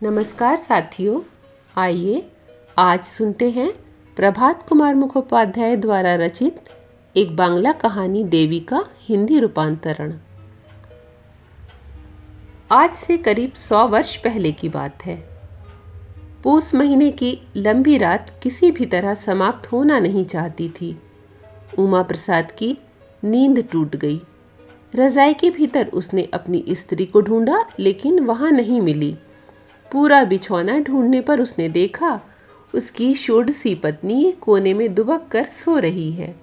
नमस्कार साथियों, आइए आज सुनते हैं प्रभात कुमार मुखोपाध्याय द्वारा रचित एक बांग्ला कहानी देवी का हिंदी रूपांतरण। आज से करीब 100 वर्ष पहले की बात है। पूस महीने की लंबी रात किसी भी तरह समाप्त होना नहीं चाहती थी। उमा प्रसाद की नींद टूट गई। रजाई के भीतर उसने अपनी स्त्री को ढूंढा, लेकिन वहां नहीं मिली। पूरा बिछौना ढूंढने पर उसने देखा उसकी षोडशी पत्नी एक कोने में दुबक कर सो रही है।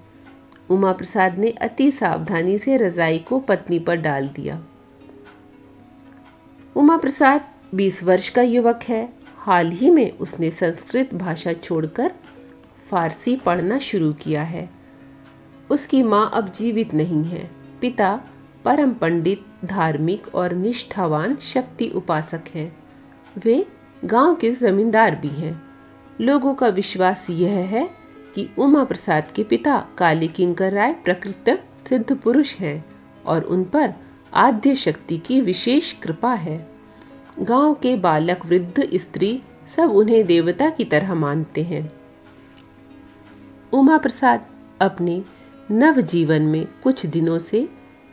उमा प्रसाद ने अति सावधानी से रजाई को पत्नी पर डाल दिया। उमा प्रसाद 20 वर्ष का युवक है। हाल ही में उसने संस्कृत भाषा छोड़कर फारसी पढ़ना शुरू किया है। उसकी माँ अब जीवित नहीं है। पिता परम पंडित, धार्मिक और निष्ठावान शक्ति उपासक हैं। वे गांव के जमींदार भी हैं। लोगों का विश्वास यह है कि उमा प्रसाद के पिता काली किंकर राय प्रकृत सिद्ध पुरुष हैं और उन पर आद्य शक्ति की विशेष कृपा है। गांव के बालक, वृद्ध, स्त्री सब उन्हें देवता की तरह मानते हैं। उमा प्रसाद अपने नव जीवन में कुछ दिनों से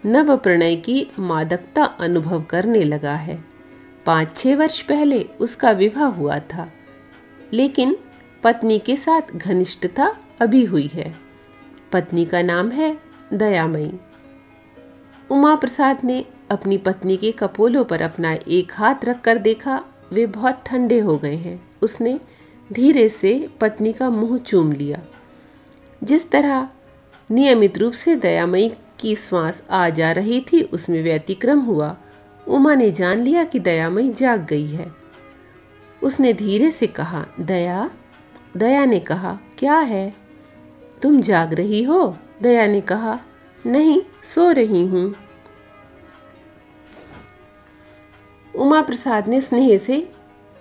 नव प्रणय की मादकता अनुभव करने लगा है। 5-6 वर्ष पहले उसका विवाह हुआ था, लेकिन पत्नी के साथ घनिष्ठता अभी हुई है। पत्नी का नाम है दयामयी। उमा प्रसाद ने अपनी पत्नी के कपोलों पर अपना एक हाथ रखकर देखा। वे बहुत ठंडे हो गए हैं। उसने धीरे से पत्नी का मुंह चूम लिया। जिस तरह नियमित रूप से दयामयी की श्वास आ जा रही थी, उसमें व्यतिक्रम हुआ। उमा ने जान लिया कि दयामयी जाग गई है। उसने धीरे से कहा, दया। दया ने कहा, क्या है? तुम जाग रही हो? दया ने कहा, नहीं, सो रही हूं। उमा प्रसाद ने स्नेह से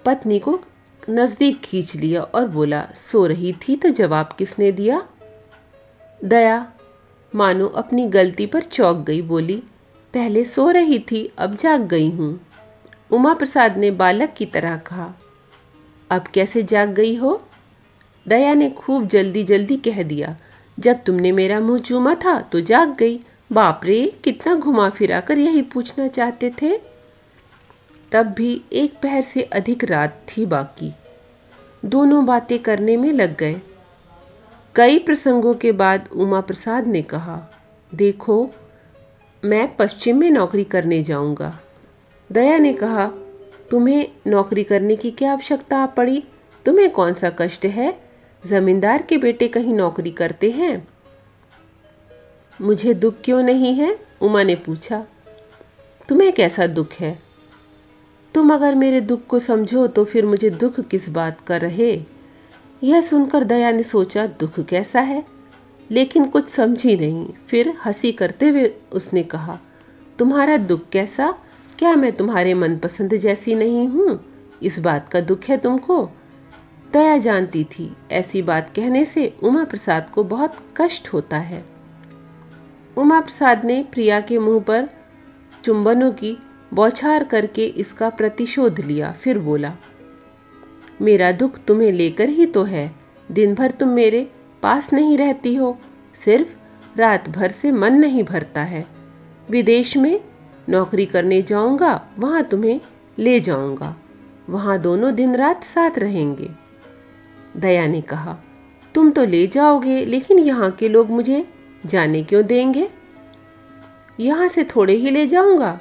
पत्नी को नजदीक खींच लिया और बोला, सो रही थी तो जवाब किसने दिया? दया मानो अपनी गलती पर चौंक गई, बोली, पहले सो रही थी, अब जाग गई हूं। उमा प्रसाद ने बालक की तरह कहा, अब कैसे जाग गई हो? दया ने खूब जल्दी जल्दी कह दिया, जब तुमने मेरा मुंह चूमा था तो जाग गई। बाप रे, कितना घुमा फिरा कर यही पूछना चाहते थे। तब भी एक पहर से अधिक रात थी बाकी। दोनों बातें करने में लग गए। कई प्रसंगों के बाद उमा प्रसाद ने कहा, देखो, मैं पश्चिम में नौकरी करने जाऊंगा। दया ने कहा, तुम्हें नौकरी करने की क्या आवश्यकता पड़ी? तुम्हें कौन सा कष्ट है? जमींदार के बेटे कहीं नौकरी करते हैं। मुझे दुख क्यों नहीं है? उमा ने पूछा। तुम्हें कैसा दुख है? तुम अगर मेरे दुख को समझो तो फिर मुझे दुख किस बात का रहे? यह सुनकर दया ने सोचा, दुख कैसा है, लेकिन कुछ समझी नहीं। फिर हंसी करते हुए उसने कहा, तुम्हारा दुख कैसा? क्या मैं तुम्हारे मनपसंद जैसी नहीं हूँ? इस बात का दुख है तुमको? दया जानती थी ऐसी बात कहने से उमा प्रसाद को बहुत कष्ट होता है। उमा प्रसाद ने प्रिया के मुंह पर चुंबनों की बौछार करके इसका प्रतिशोध लिया। फिर बोला, मेरा दुख तुम्हें लेकर ही तो है। दिन भर तुम मेरे पास नहीं रहती हो, सिर्फ रात भर से मन नहीं भरता है। विदेश में नौकरी करने जाऊंगा, वहां तुम्हें ले जाऊंगा। वहां दोनों दिन रात साथ रहेंगे। दया ने कहा, तुम तो ले जाओगे, लेकिन यहाँ के लोग मुझे जाने क्यों देंगे? यहाँ से थोड़े ही ले जाऊंगा।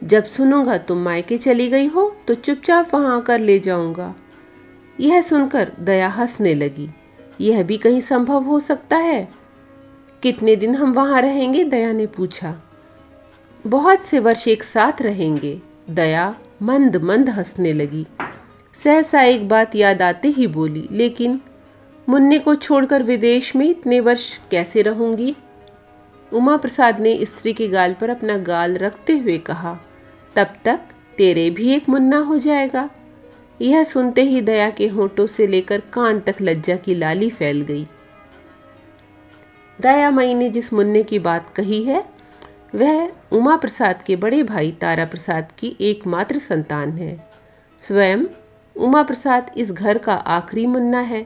जब सुनूंगा तुम मायके चली गई हो तो चुपचाप वहां आकर ले जाऊंगा। यह सुनकर दया हंसने लगी। यह भी कहीं संभव हो सकता है? कितने दिन हम वहां रहेंगे? दया ने पूछा। बहुत से वर्ष एक साथ रहेंगे। दया मंद मंद हंसने लगी। सहसा एक बात याद आते ही बोली, लेकिन मुन्ने को छोड़कर विदेश में इतने वर्ष कैसे रहूंगी? उमा प्रसाद ने स्त्री के गाल पर अपना गाल रखते हुए कहा, तब तक तेरे भी एक मुन्ना हो जाएगा। यह सुनते ही दया के होंठों से लेकर कान तक लज्जा की लाली फैल गई। दयामयी ने जिस मुन्ने की बात कही है, वह उमा प्रसाद के बड़े भाई तारा प्रसाद की एकमात्र संतान है। स्वयं उमा प्रसाद इस घर का आखिरी मुन्ना है।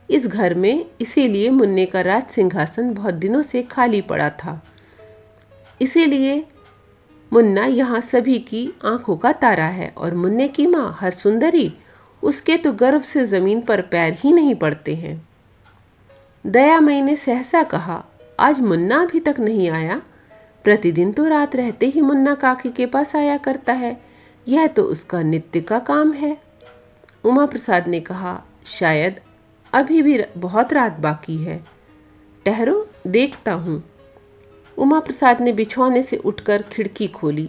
इस घर में इसीलिए मुन्ने का राज सिंहासन बहुत दिनों से खाली पड़ा था। इसीलिए मुन्ना यहाँ सभी की आंखों का तारा है और मुन्ने की माँ हर सुंदरी उसके तो गर्व से ज़मीन पर पैर ही नहीं पड़ते हैं। दयामयी ने सहसा कहा, आज मुन्ना अभी तक नहीं आया? प्रतिदिन तो रात रहते ही मुन्ना काकी के पास आया करता है, यह तो उसका नित्य का काम है। उमा प्रसाद ने कहा, शायद अभी भी बहुत रात बाकी है, ठहरो देखता हूँ। उमा प्रसाद ने बिछौने से उठकर खिड़की खोली।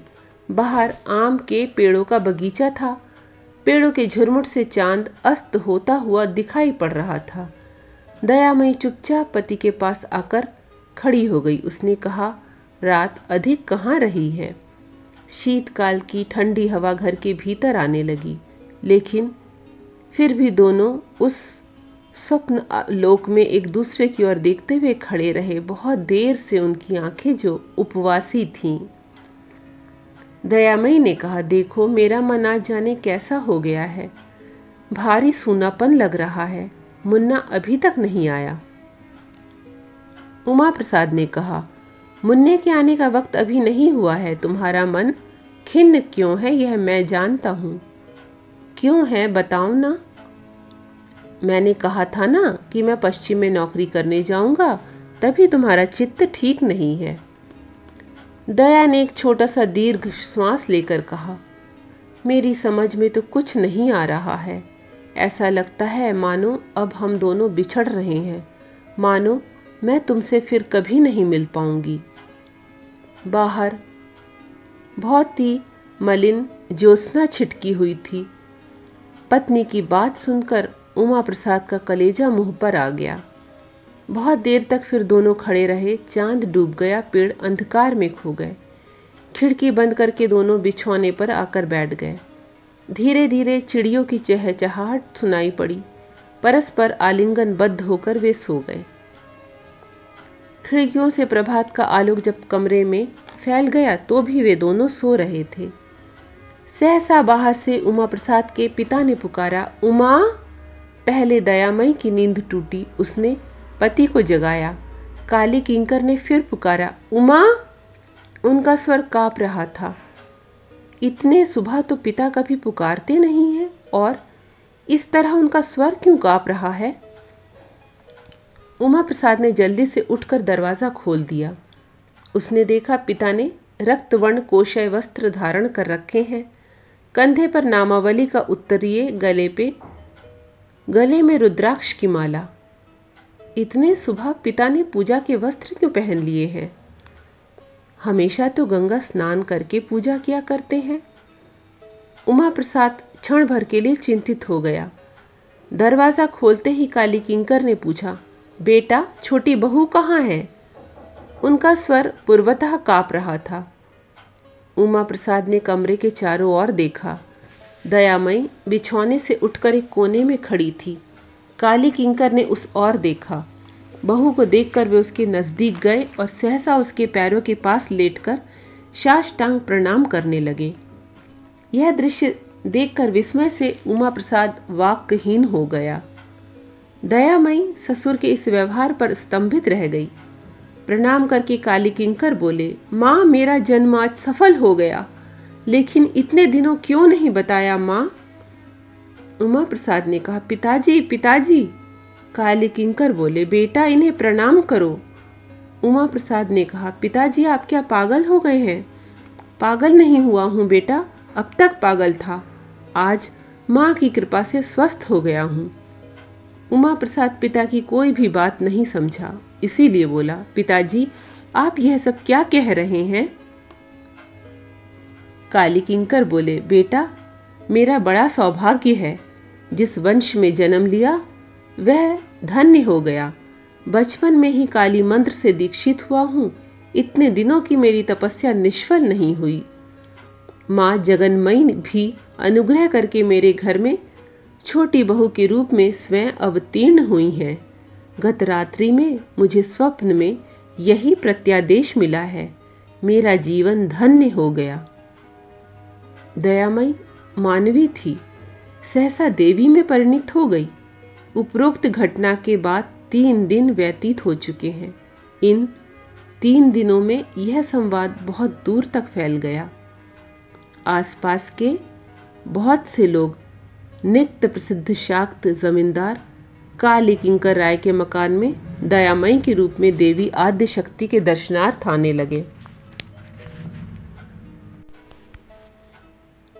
बाहर आम के पेड़ों का बगीचा था। पेड़ों के झुरमुट से चांद अस्त होता हुआ दिखाई पड़ रहा था। दयामयी चुपचाप पति के पास आकर खड़ी हो गई। उसने कहा, रात अधिक कहाँ रही है। शीतकाल की ठंडी हवा घर के भीतर आने लगी, लेकिन फिर भी दोनों उस स्वप्न लोक में एक दूसरे की ओर देखते हुए खड़े रहे। बहुत देर से उनकी आंखें जो उपवासी थीं। दयामयी ने कहा, देखो मेरा मन आज जाने कैसा हो गया है, भारी सूनापन लग रहा है। मुन्ना अभी तक नहीं आया। उमा प्रसाद ने कहा, मुन्ने के आने का वक्त अभी नहीं हुआ है। तुम्हारा मन खिन्न क्यों है यह मैं जानता हूँ। क्यों है बताओ ना। मैंने कहा था ना कि मैं पश्चिम में नौकरी करने जाऊंगा, तभी तुम्हारा चित्त ठीक नहीं है। दया ने एक छोटा सा दीर्घ श्वास लेकर कहा, मेरी समझ में तो कुछ नहीं आ रहा है। ऐसा लगता है मानो अब हम दोनों बिछड़ रहे हैं, मानो मैं तुमसे फिर कभी नहीं मिल पाऊंगी। बाहर बहुत ही मलिन ज्योत्सना छिटकी हुई थी। पत्नी की बात सुनकर उमा प्रसाद का कलेजा मुंह पर आ गया। बहुत देर तक फिर दोनों खड़े रहे। चांद डूब गया, पेड़ अंधकार में खो गए। खिड़की बंद करके दोनों बिछौने पर आकर बैठ गए। धीरे धीरे चिड़ियों की चहचहाहट सुनाई पड़ी। परस्पर आलिंगनबद्ध होकर वे सो गए। खिड़कियों से प्रभात का आलोक जब कमरे में फैल गया तो भी वे दोनों सो रहे थे। सहसा बाहर से उमा प्रसाद के पिता ने पुकारा, उमा। पहले दयामयी की नींद टूटी। उसने पति को जगाया। काली किंकर ने फिर पुकारा, उमा। उनका स्वर कांप रहा था। इतने सुबह तो पिता कभी पुकारते नहीं हैं, और इस तरह उनका स्वर क्यों कांप रहा है। उमा प्रसाद ने जल्दी से उठकर दरवाज़ा खोल दिया। उसने देखा पिता ने रक्तवर्ण कोशय वस्त्र धारण कर रखे हैं। कंधे पर नामावली का उत्तरीय, गले में रुद्राक्ष की माला। इतने सुबह पिता ने पूजा के वस्त्र क्यों पहन लिए हैं। हमेशा तो गंगा स्नान करके पूजा किया करते हैं। उमा प्रसाद क्षण भर के लिए चिंतित हो गया। दरवाज़ा खोलते ही काली किंकर ने पूछा, बेटा छोटी बहू कहाँ है। उनका स्वर पूर्वतः काँप रहा था। उमा प्रसाद ने कमरे के चारों ओर देखा। दयामयी बिछौने से उठकर एक कोने में खड़ी थी। काली किंकर ने उस ओर देखा। बहू को देखकर वे उसके नज़दीक गए और सहसा उसके पैरों के पास लेटकर साष्टांग प्रणाम करने लगे। यह दृश्य देखकर विस्मय से उमा प्रसाद वाक्यहीन हो गया। दयामयी ससुर के इस व्यवहार पर स्तंभित रह गई। प्रणाम करके काली किंकर बोले, माँ मेरा जन्म आज सफल हो गया, लेकिन इतने दिनों क्यों नहीं बताया माँ। उमा प्रसाद ने कहा, पिताजी पिताजी। काली किंकर बोले, बेटा इन्हें प्रणाम करो। उमा प्रसाद ने कहा, पिताजी आप क्या पागल हो गए हैं। पागल नहीं हुआ हूँ बेटा, अब तक पागल था, आज माँ की कृपा से स्वस्थ हो गया हूँ। उमा प्रसाद पिता की कोई भी बात नहीं समझा, इसीलिए बोला, पिताजी आप यह सब क्या कह रहे हैं। काली किंकर बोले, बेटा मेरा बड़ा सौभाग्य है, जिस वंश में जन्म लिया वह धन्य हो गया। बचपन में ही काली मंत्र से दीक्षित हुआ हूँ। इतने दिनों की मेरी तपस्या निष्फल नहीं हुई। माँ जगन्मयी भी अनुग्रह करके मेरे घर में छोटी बहू के रूप में स्वयं अवतीर्ण हुई हैं। गत रात्रि में मुझे स्वप्न में यही प्रत्यादेश मिला है। मेरा जीवन धन्य हो गया। दयामयी मानवी थी। सहसा देवी में परिणित हो गई। उपरोक्त घटना के बाद 3 दिन व्यतीत हो चुके हैं। इन 3 दिनों में यह संवाद बहुत दूर तक फैल गया। आसपास के बहुत से लोग नित्य प्रसिद्ध शाक्त जमींदार काली किंकर राय के मकान में दयामयी के रूप में देवी आद्य शक्ति के दर्शनार्थ आने लगे।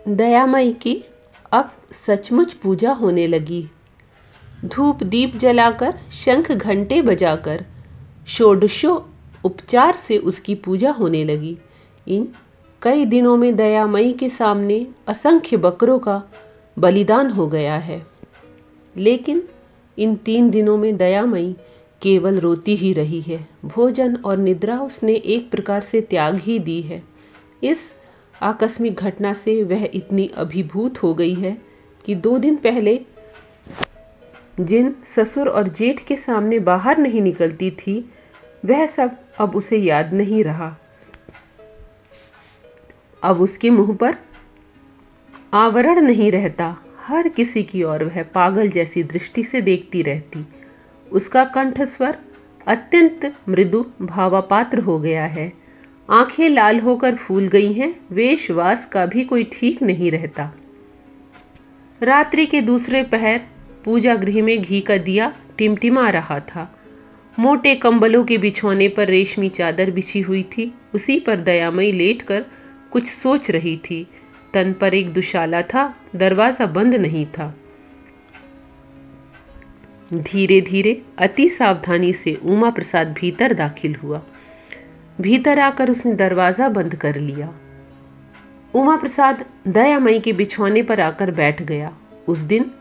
दयामयी की अब सचमुच पूजा होने लगी। धूप दीप जलाकर, शंख घंटे बजाकर, षोडशो उपचार से उसकी पूजा होने लगी। इन कई दिनों में दयामयी के सामने असंख्य बकरों का बलिदान हो गया है। लेकिन इन 3 दिनों में दयामयी केवल रोती ही रही है। भोजन और निद्रा उसने एक प्रकार से त्याग ही दी है। इस आकस्मिक घटना से वह इतनी अभिभूत हो गई है कि 2 दिन पहले जिन ससुर और जेठ के सामने बाहर नहीं निकलती थी, वह सब अब उसे याद नहीं रहा। अब उसके मुंह पर आवरण नहीं रहता। हर किसी की ओर वह पागल जैसी दृष्टि से देखती रहती। उसका कंठ स्वर अत्यंत मृदु भावापात्र हो गया है। आंखें लाल होकर फूल गई हैं। वेशवास का भी कोई ठीक नहीं रहता। रात्रि के दूसरे पहर पूजा गृह में घी का दिया टिमटिमा रहा था। मोटे कंबलों के बिछौने पर रेशमी चादर बिछी हुई थी। उसी पर दयामयी लेटकर कुछ सोच रही थी। तन पर एक दुशाला था। दरवाजा बंद नहीं था। धीरे धीरे अति सावधानी से उमा प्रसाद भीतर दाखिल हुआ। भीतर आकर उसने दरवाजा बंद कर लिया। उमा प्रसाद दयामयी के बिछौने पर आकर बैठ गया। उस दिन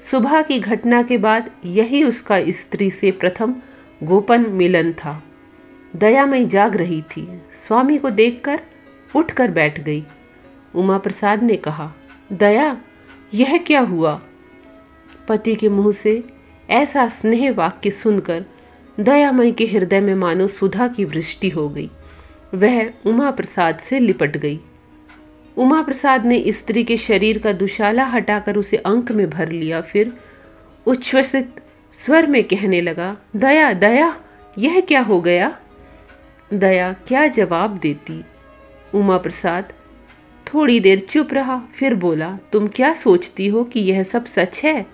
सुबह की घटना के बाद यही उसका स्त्री से प्रथम गोपन मिलन था। दयामयी जाग रही थी। स्वामी को देखकर उठकर बैठ गई। उमा प्रसाद ने कहा, दया, यह क्या हुआ? पति के मुंह से ऐसा स्नेह वाक्य सुनकर दयामयी के हृदय में मानो सुधा की वृष्टि हो गई। वह उमा प्रसाद से लिपट गई। उमा प्रसाद ने स्त्री के शरीर का दुशाला हटाकर उसे अंक में भर लिया। फिर उच्छ्वसित स्वर में कहने लगा, दया, दया, यह क्या हो गया? दया क्या जवाब देती? उमा प्रसाद थोड़ी देर चुप रहा, फिर बोला, तुम क्या सोचती हो कि यह सब सच है?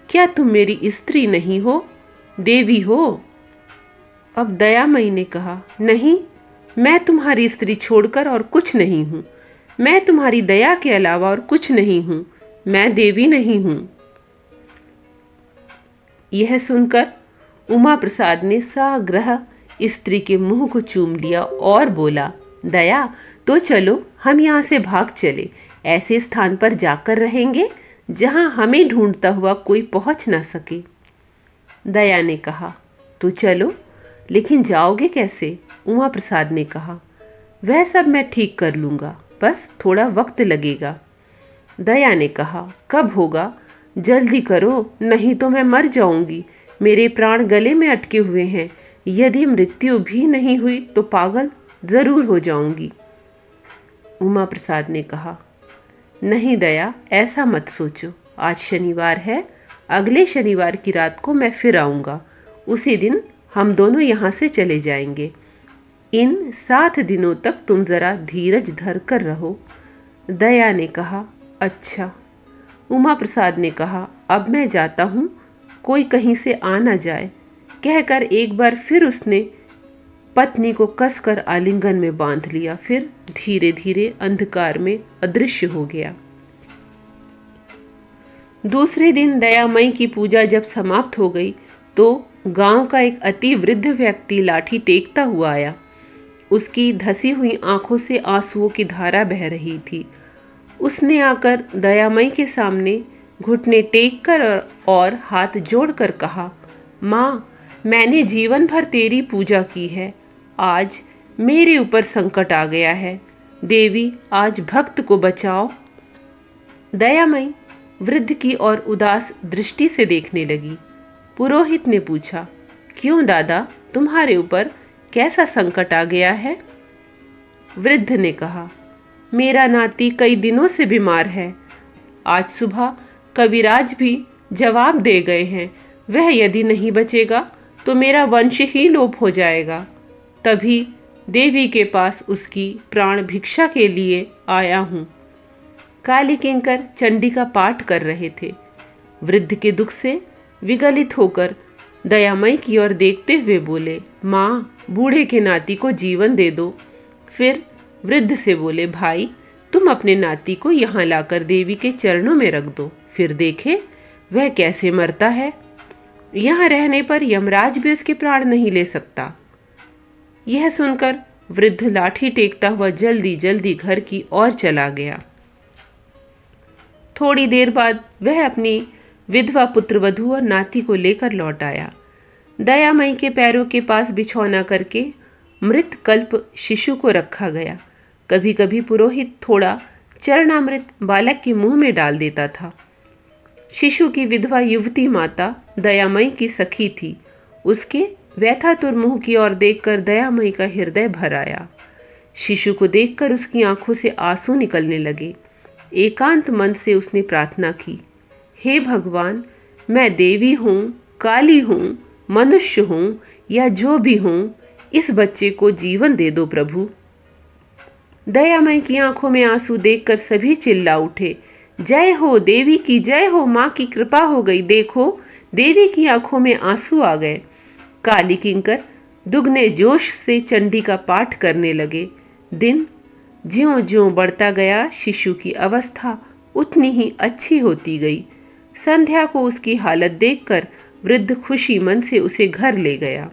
क्या तुम मेरी स्त्री नहीं हो, देवी हो? अब दयामयी ने कहा, नहीं, मैं तुम्हारी स्त्री छोड़कर और कुछ नहीं हूं। मैं तुम्हारी दया के अलावा और कुछ नहीं हूं। मैं देवी नहीं हूं। यह सुनकर उमा प्रसाद ने साग्रह स्त्री के मुंह को चूम लिया और बोला, दया, तो चलो हम यहाँ से भाग चले। ऐसे स्थान पर जाकर रहेंगे जहाँ हमें ढूंढता हुआ कोई पहुँच ना सके। दया ने कहा, तो चलो, लेकिन जाओगे कैसे? उमा प्रसाद ने कहा, वह सब मैं ठीक कर लूँगा, बस थोड़ा वक्त लगेगा। दया ने कहा, कब होगा? जल्दी करो, नहीं तो मैं मर जाऊंगी। मेरे प्राण गले में अटके हुए हैं। यदि मृत्यु भी नहीं हुई तो पागल जरूर हो जाऊंगी। उमा प्रसाद ने कहा, नहीं दया, ऐसा मत सोचो। आज शनिवार है। अगले शनिवार की रात को मैं फिर आऊँगा। उसी दिन हम दोनों यहाँ से चले जाएंगे। इन 7 दिनों तक तुम ज़रा धीरज धर कर रहो। दया ने कहा, अच्छा। उमा प्रसाद ने कहा, अब मैं जाता हूँ, कोई कहीं से आ न जाए। कहकर एक बार फिर उसने पत्नी को कसकर आलिंगन में बांध लिया। फिर धीरे धीरे अंधकार में अदृश्य हो गया। दूसरे दिन दयामयी की पूजा जब समाप्त हो गई तो गांव का एक अति वृद्ध व्यक्ति लाठी टेकता हुआ आया। उसकी धसी हुई आंखों से आंसुओं की धारा बह रही थी। उसने आकर दयामयी के सामने घुटने टेक कर और हाथ जोड़कर कहा, माँ, मैंने जीवन भर तेरी पूजा की है। आज मेरे ऊपर संकट आ गया है। देवी, आज भक्त को बचाओ। दयामयी वृद्ध की ओर उदास दृष्टि से देखने लगी। पुरोहित ने पूछा, क्यों दादा, तुम्हारे ऊपर कैसा संकट आ गया है? वृद्ध ने कहा, मेरा नाती कई दिनों से बीमार है। आज सुबह कविराज भी जवाब दे गए हैं, वह यदि नहीं बचेगा तो मेरा वंश ही लोप हो जाएगा। तभी देवी के पास उसकी प्राण भिक्षा के लिए आया हूँ। काली किंकर चंडी का पाठ कर रहे थे। वृद्ध के दुख से विगलित होकर दयामयी की ओर देखते हुए बोले, माँ, बूढ़े के नाती को जीवन दे दो। फिर वृद्ध से बोले, भाई, तुम अपने नाती को यहाँ लाकर देवी के चरणों में रख दो, फिर देखे वह कैसे मरता है। यहाँ रहने पर यमराज भी उसके प्राण नहीं ले सकता। यह सुनकर वृद्ध लाठी टेकता हुआ जल्दी जल्दी घर की ओर चला गया। थोड़ी देर बाद वह अपनी विधवा पुत्रवधू और नाती को लेकर लौट आया। दयामयी के पैरों के पास बिछौना करके मृत कल्प शिशु को रखा गया। कभी कभी पुरोहित थोड़ा चरणामृत बालक के मुंह में डाल देता था। शिशु की विधवा युवती माता दयामयी की सखी थी। उसके व्यथातुर मुंह की ओर देखकर दयामयी का हृदय भर आया। शिशु को देखकर उसकी आंखों से आंसू निकलने लगे। एकांत मन से उसने प्रार्थना की, हे भगवान, मैं देवी हूँ, काली हूँ, मनुष्य हूँ या जो भी हूँ, इस बच्चे को जीवन दे दो प्रभु। दयामयी की आंखों में आंसू देखकर सभी चिल्ला उठे, जय हो देवी की, जय हो, माँ की कृपा हो गई। देखो, देवी की आंखों में आंसू आ गए। काली किंकर दुगने जोश से चंडी का पाठ करने लगे। दिन ज्यों ज्यों बढ़ता गया, शिशु की अवस्था उतनी ही अच्छी होती गई। संध्या को उसकी हालत देखकर वृद्ध खुशी मन से उसे घर ले गया।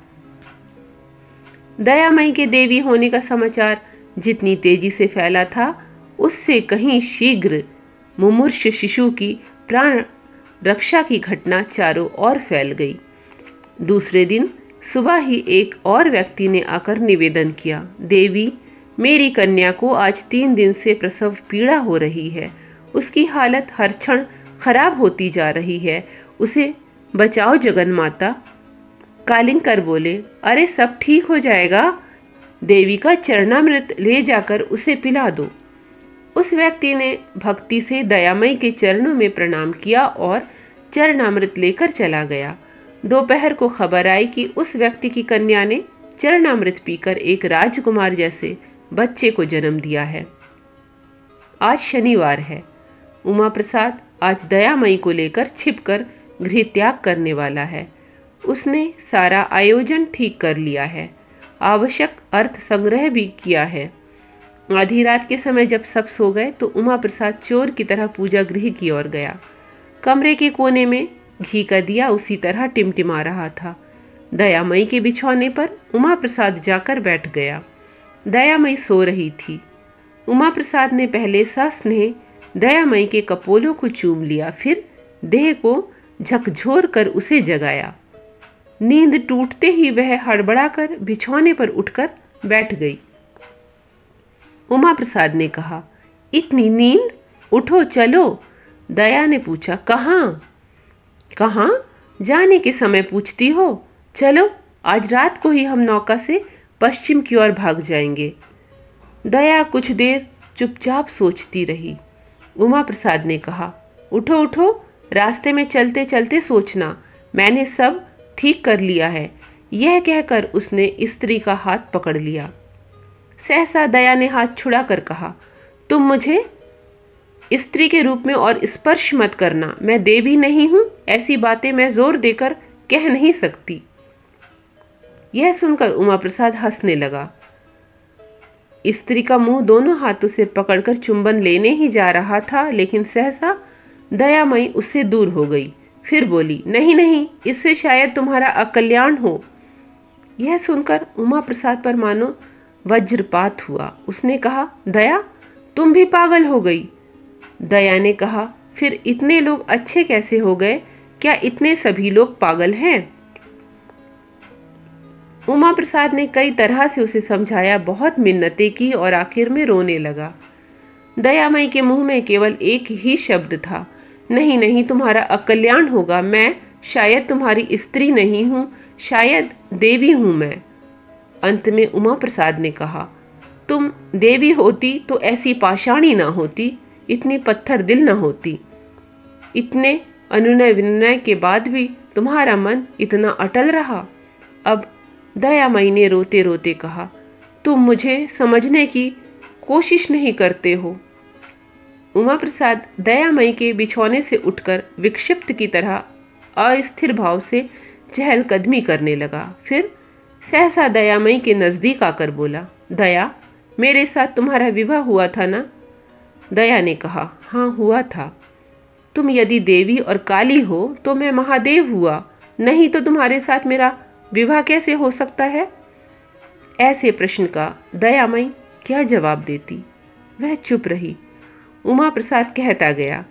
दयामयी के देवी होने का समाचार जितनी तेजी से फैला था, उससे कहीं शीघ्र मुमूर्ष शिशु की प्राण रक्षा की घटना चारों ओर फैल गई। दूसरे दिन सुबह ही एक और व्यक्ति ने आकर निवेदन किया, देवी, मेरी कन्या को आज 3 दिन से प्रसव पीड़ा हो रही है। उसकी हालत हर क्षण खराब होती जा रही है। उसे बचाओ जगन माता। कालिंकर बोले, अरे सब ठीक हो जाएगा, देवी का चरणामृत ले जाकर उसे पिला दो। उस व्यक्ति ने भक्ति से दयामयी के चरणों में प्रणाम किया और चरणामृत लेकर चला गया। दोपहर को खबर आई कि उस व्यक्ति की कन्या ने चरणामृत पीकर एक राजकुमार जैसे बच्चे को जन्म दिया है। आज शनिवार है। उमा प्रसाद आज दयामयी को लेकर छिपकर गृह त्याग करने वाला है। उसने सारा आयोजन ठीक कर लिया है, आवश्यक अर्थ संग्रह भी किया है। आधी रात के समय जब सब सो गए तो उमा प्रसाद चोर की तरह पूजा गृह की ओर गया। कमरे के कोने में घी का दिया उसी तरह टिमटिमा रहा था। दयामयी के बिछौने पर उमा प्रसाद जाकर बैठ गया। दयामयी सो रही थी। उमा प्रसाद ने पहले सस्नेह दयामयी के कपोलों को चूम लिया, फिर देह को झकझोर कर उसे जगाया। नींद टूटते ही वह हड़बड़ाकर बिछौने पर उठकर बैठ गई। उमा प्रसाद ने कहा, इतनी नींद, उठो चलो। दया ने पूछा, कहाँ? कहाँ जाने के समय पूछती हो? चलो, आज रात को ही हम नौका से पश्चिम की ओर भाग जाएंगे। दया कुछ देर चुपचाप सोचती रही। उमा प्रसाद ने कहा, उठो उठो, रास्ते में चलते चलते सोचना, मैंने सब ठीक कर लिया है। यह कहकर उसने स्त्री का हाथ पकड़ लिया। सहसा दया ने हाथ छुड़ा कर कहा, तुम मुझे स्त्री के रूप में और स्पर्श मत करना, मैं देवी नहीं हूं, ऐसी बातें मैं जोर देकर कह नहीं सकती। यह सुनकर उमा प्रसाद हंसने लगा। स्त्री का मुंह दोनों हाथों से पकड़कर चुंबन लेने ही जा रहा था, लेकिन सहसा दयामयी उससे दूर हो गई। फिर बोली, नहीं नहीं, इससे शायद तुम्हारा अकल्याण हो। यह सुनकर उमा प्रसाद पर मानो वज्रपात हुआ। उसने कहा, दया, तुम भी पागल हो गई। दया ने कहा, फिर इतने लोग अच्छे कैसे हो गए? क्या इतने सभी लोग पागल हैं? उमा प्रसाद ने कई तरह से उसे समझाया, बहुत मिन्नतें की और आखिर में रोने लगा। दयामयी के मुंह में केवल एक ही शब्द था, नहीं नहीं, तुम्हारा अकल्याण होगा। मैं शायद तुम्हारी स्त्री नहीं हूँ, शायद देवी हूँ मैं। अंत में उमा प्रसाद ने कहा, तुम देवी होती तो ऐसी पाषाणी ना होती, इतनी पत्थर दिल ना होती। इतने अनुनय विनय के बाद भी तुम्हारा मन इतना अटल रहा। अब दयामयी ने रोते रोते कहा, तुम मुझे समझने की कोशिश नहीं करते हो। उमा प्रसाद दयामयी के बिछौने से उठकर विक्षिप्त की तरह अस्थिर भाव से चहलकदमी करने लगा। फिर सहसा दयामयी के नजदीक आकर बोला, दया, मेरे साथ तुम्हारा विवाह हुआ था ना? दया ने कहा, हाँ हुआ था। तुम यदि देवी और काली हो तो मैं महादेव हुआ, नहीं तो तुम्हारे साथ मेरा विवाह कैसे हो सकता है? ऐसे प्रश्न का दयामयी क्या जवाब देती? वह चुप रही। उमा प्रसाद कहता गया,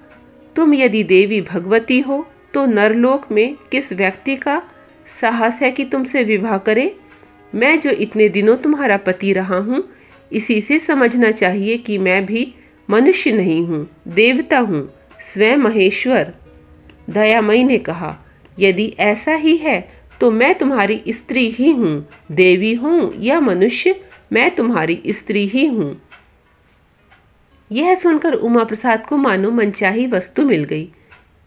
तुम यदि देवी भगवती हो तो नरलोक में किस व्यक्ति का साहस है कि तुमसे विवाह करे? मैं जो इतने दिनों तुम्हारा पति रहा हूँ, इसी से समझना चाहिए कि मैं भी मनुष्य नहीं हूँ, देवता हूँ, स्वयं महेश्वर। दयामयी ने कहा, यदि ऐसा ही है तो मैं तुम्हारी स्त्री ही हूँ, देवी हूँ या मनुष्य, मैं तुम्हारी स्त्री ही हूँ। यह सुनकर उमा प्रसाद को मानो मनचाही वस्तु मिल गई।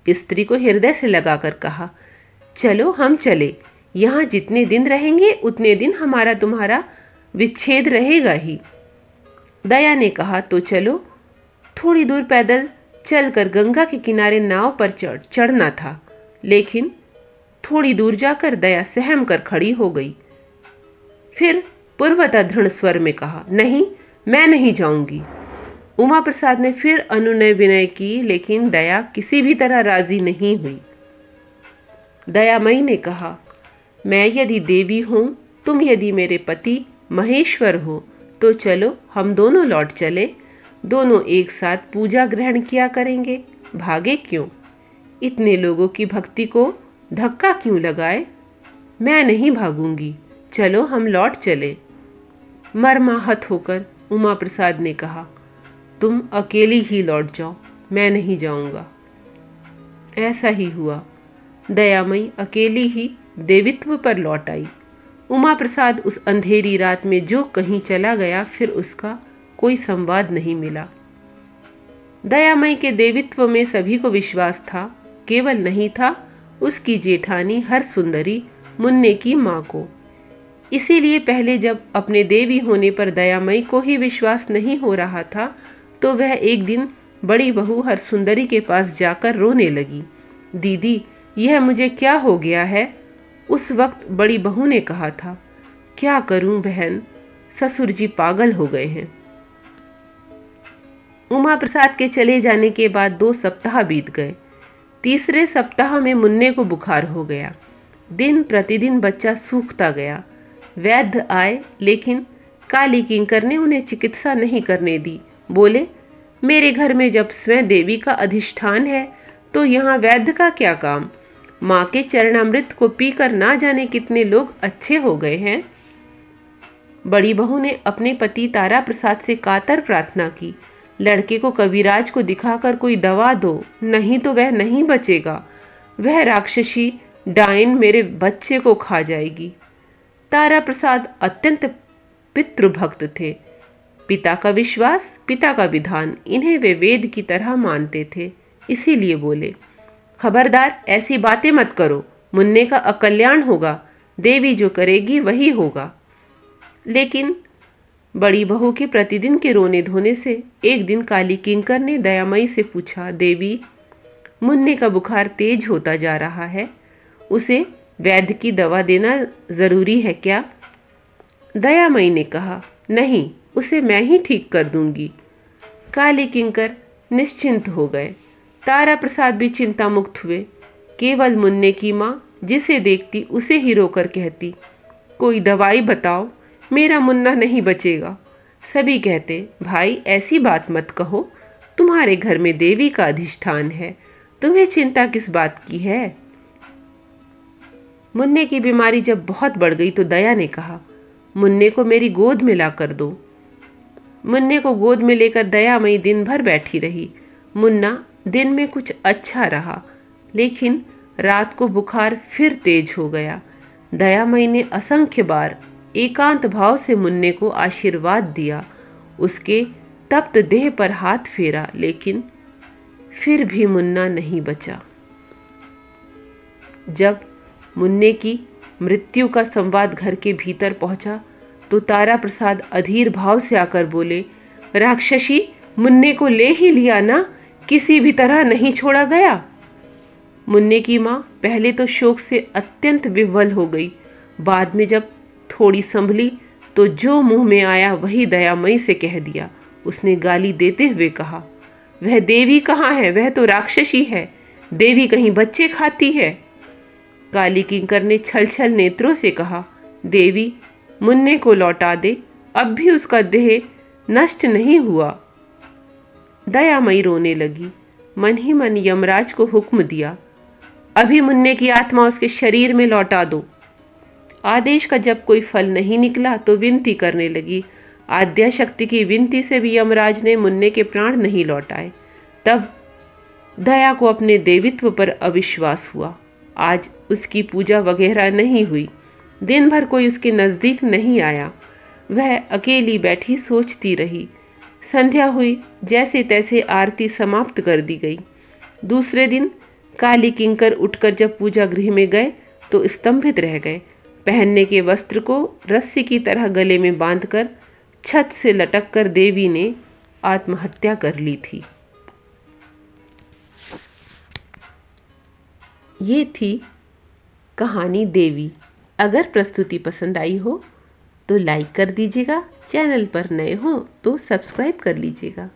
स्त्री को हृदय से लगाकर कहा, चलो हम चले, यहाँ जितने दिन रहेंगे उतने दिन हमारा तुम्हारा विच्छेद रहेगा ही। दया ने कहा, तो चलो। थोड़ी दूर पैदल चलकर गंगा के किनारे नाव पर चढ़ना था, लेकिन थोड़ी दूर जाकर दया सहम कर खड़ी हो गई। फिर पूर्वतः दृढ़ स्वर में कहा, नहीं, मैं नहीं जाऊंगी। उमा प्रसाद ने फिर अनुनय विनय की, लेकिन दया किसी भी तरह राजी नहीं हुई। दयामयी ने कहा, मैं यदि देवी हूँ, तुम यदि मेरे पति महेश्वर हो, तो चलो हम दोनों लौट चले, दोनों एक साथ पूजा ग्रहण किया करेंगे, भागे क्यों? इतने लोगों की भक्ति को धक्का क्यों लगाए? मैं नहीं भागूंगी, चलो हम लौट चले। मर्माहत होकर उमा प्रसाद ने कहा, तुम अकेली ही लौट जाओ, मैं नहीं जाऊंगा। ऐसा ही हुआ। दयामयी अकेली ही देवित्व पर लौट आई। उमा प्रसाद उस अंधेरी रात में जो कहीं चला गया, फिर उसका कोई संवाद नहीं मिला। दयामयी के देवित्व में सभी को विश्वास था, केवल नहीं था उसकी जेठानी हर सुंदरी मुन्ने की माँ को। इसीलिए पहले जब अपने देवी होने पर दयामयी को ही विश्वास नहीं हो रहा था, तो वह एक दिन बड़ी बहू हर सुंदरी के पास जाकर रोने लगी। दीदी, यह मुझे क्या हो गया है? उस वक्त बड़ी बहू ने कहा था, क्या करूं बहन, ससुर जी पागल हो गए हैं। उमा प्रसाद के चले जाने के बाद 2 सप्ताह बीत गए। तीसरे सप्ताह में मुन्ने को बुखार हो गया। दिन प्रतिदिन बच्चा सूखता गया। वैद्य आए, लेकिन काली किंकर ने उन्हें चिकित्सा नहीं करने दी। बोले, मेरे घर में जब स्वयं देवी का अधिष्ठान है तो यहाँ वैद्य का क्या काम? माँ के चरणामृत को पीकर ना जाने कितने लोग अच्छे हो गए हैं। बड़ी बहू ने अपने पति तारा प्रसाद से कातर प्रार्थना की, लड़के को कविराज को दिखाकर कोई दवा दो, नहीं तो वह नहीं बचेगा। वह राक्षसी डायन मेरे बच्चे को खा जाएगी। तारा प्रसाद अत्यंत पितृभक्त थे। पिता का विश्वास, पिता का विधान, इन्हें वे वेद की तरह मानते थे। इसीलिए बोले, खबरदार, ऐसी बातें मत करो, मुन्ने का अकल्याण होगा, देवी जो करेगी वही होगा। लेकिन बड़ी बहू के प्रतिदिन के रोने धोने से एक दिन काली किंकर ने दयामयी से पूछा, देवी, मुन्ने का बुखार तेज होता जा रहा है, उसे वैद्य की दवा देना जरूरी है क्या? दयामयी ने कहा, नहीं, उसे मैं ही ठीक कर दूंगी। काली किंकर निश्चिंत हो गए। तारा प्रसाद भी चिंता मुक्त हुए। केवल मुन्ने की माँ जिसे देखती उसे ही रोकर कहती, कोई दवाई बताओ, मेरा मुन्ना नहीं बचेगा। सभी कहते, भाई ऐसी बात मत कहो, तुम्हारे घर में देवी का अधिष्ठान है, तुम्हें चिंता किस बात की है? मुन्ने की बीमारी जब बहुत बढ़ गई तो दया ने कहा, मुन्ने को मेरी गोद में ला कर दो। मुन्ने को गोद में लेकर दयामयी दिन भर बैठी रही। मुन्ना दिन में कुछ अच्छा रहा, लेकिन रात को बुखार फिर तेज हो गया। दयामयी ने असंख्य बार एकांत भाव से मुन्ने को आशीर्वाद दिया, उसके तप्त देह पर हाथ फेरा, लेकिन फिर भी मुन्ना नहीं बचा। जब मुन्ने की मृत्यु का संवाद घर के भीतर पहुंचा तो तारा प्रसाद अधीर भाव से आकर बोले, राक्षसी, मुन्ने को ले ही लिया ना, किसी भी तरह नहीं छोड़ा गया। मुन्ने की माँ पहले तो शोक से अत्यंत विह्वल हो गई, बाद में जब थोड़ी संभली तो जो मुंह में आया वही दयामयी से कह दिया। उसने गाली देते हुए कहा, वह देवी कहाँ है? वह तो राक्षसी है। देवी कहीं बच्चे खाती है। काली किंकर ने छल छल नेत्रों से कहा, देवी, मुन्ने को लौटा दे, अब भी उसका देह नष्ट नहीं हुआ। दयामयी रोने लगी, मन ही मन यमराज को हुक्म दिया, अभी मुन्ने की आत्मा उसके शरीर में लौटा दो। आदेश का जब कोई फल नहीं निकला तो विनती करने लगी। आद्याशक्ति की विनती से भी यमराज ने मुन्ने के प्राण नहीं लौटाए। तब दया को अपने देवित्व पर अविश्वास हुआ। आज उसकी पूजा वगैरह नहीं हुई। दिन भर कोई उसके नज़दीक नहीं आया। वह अकेली बैठी सोचती रही। संध्या हुई, जैसे तैसे आरती समाप्त कर दी गई। दूसरे दिन काली किंकर उठकर जब पूजा गृह में गए तो स्तंभित रह गए। पहनने के वस्त्र को रस्सी की तरह गले में बांधकर छत से लटककर देवी ने आत्महत्या कर ली थी। ये थी कहानी देवी। अगर प्रस्तुति पसंद आई हो तो लाइक कर दीजिएगा, चैनल पर नए हो तो सब्सक्राइब कर लीजिएगा।